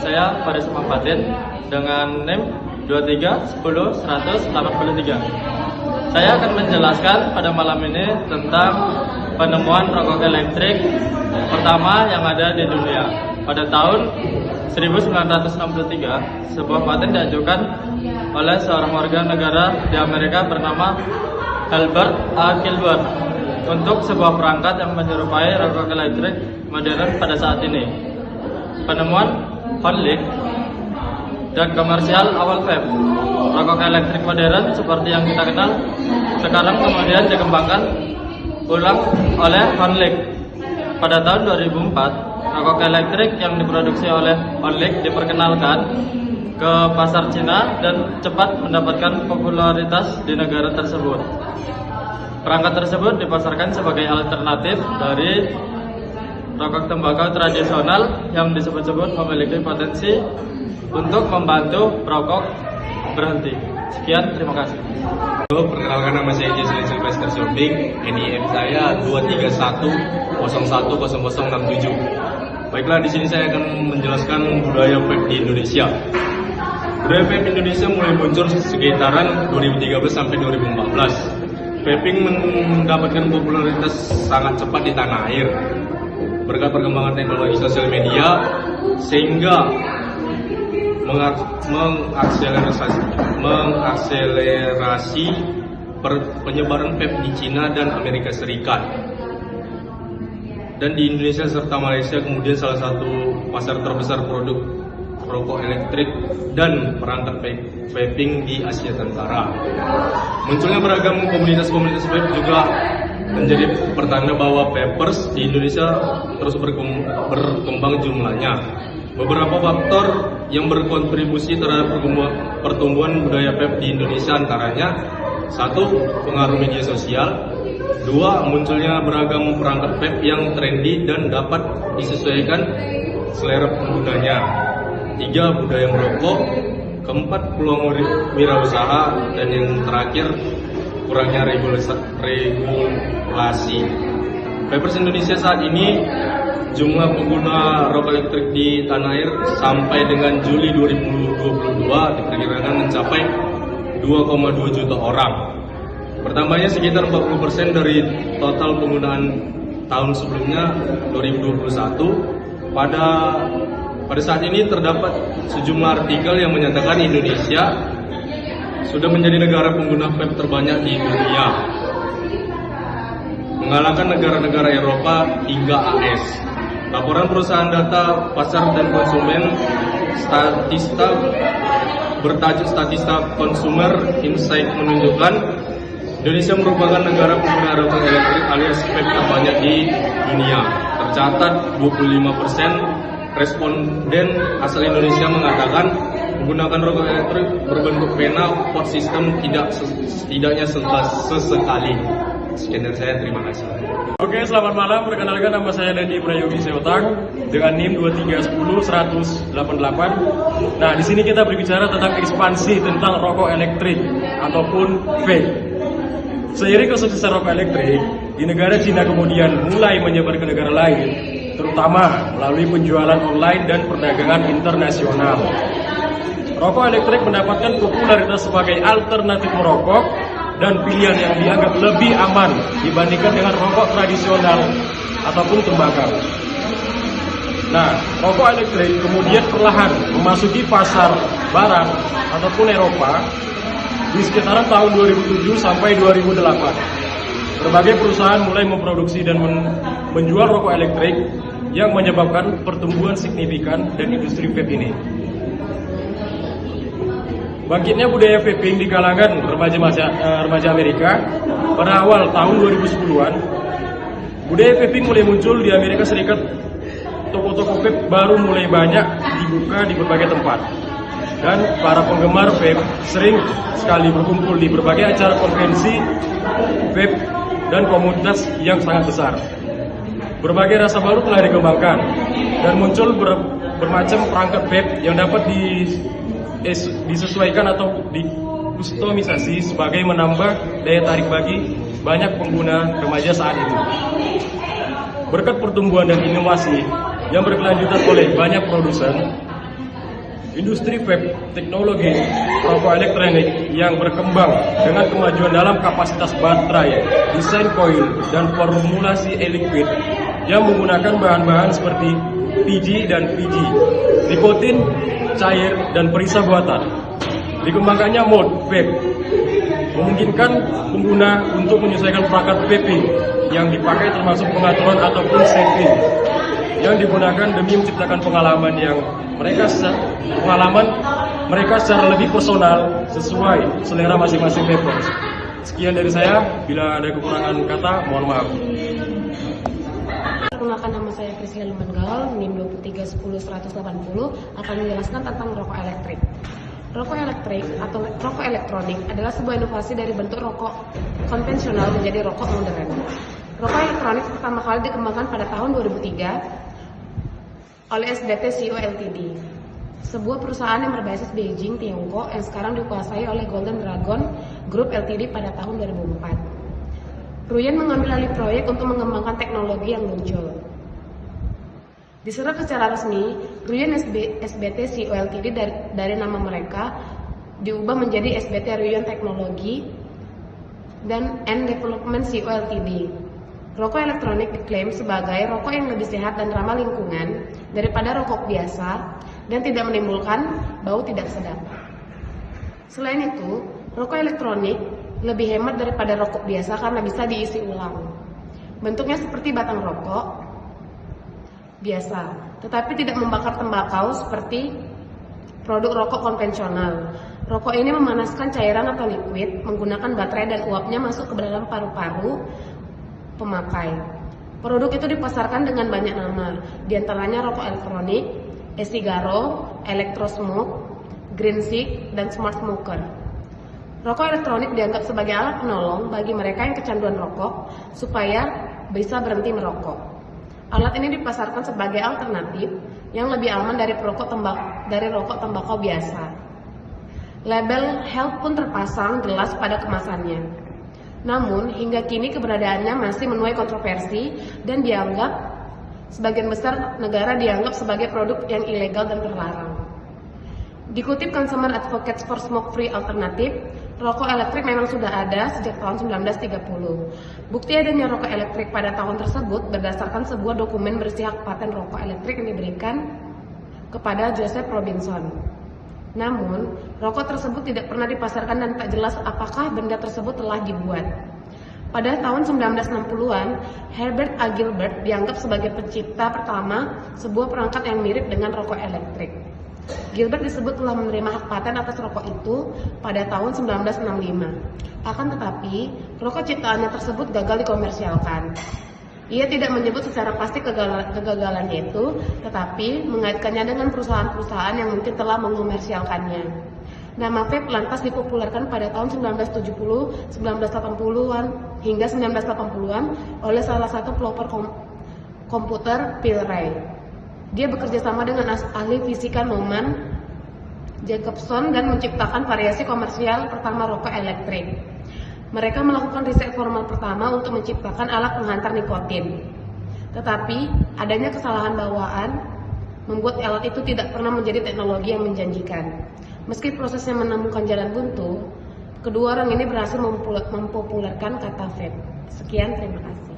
saya Faris Mafatin dengan NIM 23100183. Saya akan menjelaskan pada malam ini tentang penemuan rokok elektrik pertama yang ada di dunia. Pada tahun 1963, sebuah paten diajukan oleh seorang warga negara di Amerika bernama Albert A. Gilbert untuk sebuah perangkat yang menyerupai rokok elektrik modern pada saat ini. Penemuan Honlik dan komersial awal vape rokok elektrik modern seperti yang kita kenal sekarang kemudian dikembangkan ulang oleh Honlik. Pada tahun 2004, rokok elektrik yang diproduksi oleh Honlik diperkenalkan ke pasar Cina dan cepat mendapatkan popularitas di negara tersebut. Perangkat tersebut dipasarkan sebagai alternatif dari rokok tembakau tradisional yang disebut-sebut memiliki potensi untuk membantu perokok berhenti. Sekian, terima kasih. Halo, perkenalkan nama saya Jason Sylvester Shopping. NIM saya 231010067. Baiklah, di sini saya akan menjelaskan budaya vape di Indonesia. Budaya vape Indonesia mulai muncul sekitaran 2013 sampai 2014. Vaping mendapatkan popularitas sangat cepat di tanah air berkat perkembangan teknologi sosial media, sehingga mengakselerasi penyebaran vape di Cina dan Amerika Serikat. Dan di Indonesia serta Malaysia kemudian salah satu pasar terbesar produk rokok elektrik dan perangkat vaping di Asia Tenggara. Munculnya beragam komunitas-komunitas vape juga menjadi pertanda bahwa vapers di Indonesia terus berkembang jumlahnya. Beberapa faktor yang berkontribusi terhadap pertumbuhan budaya vape di Indonesia antaranya: 1. Pengaruh media sosial. 2. Munculnya beragam perangkat vape yang trendy dan dapat disesuaikan selera penggunanya. 3. Budaya merokok. 4. Peluang wirausaha. Dan yang terakhir, kurangnya regulasi. Vapers Indonesia saat ini jumlah pengguna rokok elektrik di tanah air sampai dengan Juli 2022 diperkirakan mencapai 2,2 juta orang. Bertambahnya sekitar 40% dari total penggunaan tahun sebelumnya 2021. Pada saat ini terdapat sejumlah artikel yang menyatakan Indonesia sudah menjadi negara pengguna vape terbanyak di dunia, mengalahkan negara-negara Eropa hingga AS. Laporan perusahaan data pasar dan konsumen Statista bertajuk Statista Consumer Insight menunjukkan Indonesia merupakan negara pengguna rokok elektrik alias vape terbanyak di dunia. Tercatat 25% responden asal Indonesia mengatakan menggunakan rokok elektrik berbentuk pena pot system setidaknya sesekali. Sekian dari saya, terima kasih. Oke, selamat malam. Perkenalkan, nama saya Dedi Prayogi Seotang dengan NIM 2310188. Nah, di sini kita berbicara tentang ekspansi tentang rokok elektrik ataupun vape. Seiring kesuksesan rokok elektrik di negara Cina kemudian mulai menyebar ke negara lain, terutama melalui penjualan online dan perdagangan internasional. Rokok elektrik mendapatkan popularitas sebagai alternatif merokok dan pilihan yang dianggap lebih aman dibandingkan dengan rokok tradisional ataupun tembakau. Nah, rokok elektrik kemudian perlahan memasuki pasar barat ataupun Eropa di sekitaran tahun 2007 sampai 2008. Berbagai perusahaan mulai memproduksi dan menjual rokok elektrik yang menyebabkan pertumbuhan signifikan dan industri vape ini. Bangkitnya budaya vaping di kalangan remaja Amerika pada awal tahun 2010-an. Budaya vaping mulai muncul di Amerika Serikat. Toko-toko vape baru mulai banyak dibuka di berbagai tempat. Dan para penggemar vape sering sekali berkumpul di berbagai acara konvensi vape dan komunitas yang sangat besar. Berbagai rasa baru telah dikembangkan dan muncul bermacam perangkat vape yang dapat disesuaikan atau dikustomisasi sebagai menambah daya tarik bagi banyak pengguna remaja saat itu. Berkat pertumbuhan dan inovasi yang berkelanjutan oleh banyak produsen, Industri vape teknologi rokok elektronik yang berkembang dengan kemajuan dalam kapasitas baterai, desain koil, dan formulasi e-liquid yang menggunakan bahan-bahan seperti PG dan VG, nikotin, cair, dan perisa buatan. Dikembangkannya mode vape, memungkinkan pengguna untuk menyesuaikan perangkat vaping yang dipakai termasuk pengaturan ataupun setting yang digunakan demi menciptakan pengalaman mereka secara lebih personal sesuai selera masing-masing vapers. Sekian dari saya, bila ada kekurangan kata, mohon maaf. Perkenalkan, nama saya Priscilla Lumenggal, NIM 2310180, akan menjelaskan tentang rokok elektrik. Rokok elektrik atau rokok elektronik adalah sebuah inovasi dari bentuk rokok konvensional menjadi rokok modern. Rokok elektronik pertama kali dikembangkan pada tahun 2003 oleh SBT CO Ltd, sebuah perusahaan yang berbasis Beijing, Tiongkok, yang sekarang dikuasai oleh Golden Dragon Group Ltd pada tahun 2004. Ruyan mengambil alih proyek untuk mengembangkan teknologi yang muncul. Diserap secara resmi, Ruyan SBT CO Ltd dari nama mereka diubah menjadi SBT Ruyan Teknologi dan Development CO Ltd. Rokok elektronik diklaim sebagai rokok yang lebih sehat dan ramah lingkungan daripada rokok biasa dan tidak menimbulkan bau tidak sedap. Selain itu, rokok elektronik lebih hemat daripada rokok biasa karena bisa diisi ulang. Bentuknya seperti batang rokok biasa, tetapi tidak membakar tembakau seperti produk rokok konvensional. Rokok ini memanaskan cairan atau liquid menggunakan baterai dan uapnya masuk ke dalam paru-paru pemakai. Produk itu dipasarkan dengan banyak nama, diantaranya rokok elektronik, e-sigaro, electro-smoke, green stick, dan smart smoker. Rokok elektronik dianggap sebagai alat penolong bagi mereka yang kecanduan rokok supaya bisa berhenti merokok. Alat ini dipasarkan sebagai alternatif yang lebih aman dari rokok tembakau biasa. Label health pun terpasang jelas pada kemasannya. Namun, hingga kini keberadaannya masih menuai kontroversi dan dianggap sebagian besar negara dianggap sebagai produk yang ilegal dan terlarang. Dikutip Consumer Advocates for Smoke Free Alternative, rokok elektrik memang sudah ada sejak tahun 1930. Bukti adanya rokok elektrik pada tahun tersebut berdasarkan sebuah dokumen berisi hak paten rokok elektrik yang diberikan kepada Joseph Robinson. Namun, rokok tersebut tidak pernah dipasarkan dan tak jelas apakah benda tersebut telah dibuat. Pada tahun 1960-an, Herbert A. Gilbert dianggap sebagai pencipta pertama sebuah perangkat yang mirip dengan rokok elektrik. Gilbert disebut telah menerima hak paten atas rokok itu pada tahun 1965. Akan tetapi, rokok ciptaannya tersebut gagal dikomersialkan. Ia tidak menyebut secara pasti kegagalannya itu, tetapi mengaitkannya dengan perusahaan-perusahaan yang mungkin telah mengomersialkannya. Nama vape lantas dipopulerkan pada tahun 1970, 1980-an hingga 1980-an oleh salah satu pelopor komputer Phil Ray. Dia bekerja sama dengan ahli fisika Norman Jacobson dan menciptakan variasi komersial pertama rokok elektrik. Mereka melakukan riset formal pertama untuk menciptakan alat penghantar nikotin. Tetapi, adanya kesalahan bawaan membuat alat itu tidak pernah menjadi teknologi yang menjanjikan. Meski prosesnya menemukan jalan buntu, kedua orang ini berhasil mempopulerkan kata vape. Sekian, terima kasih.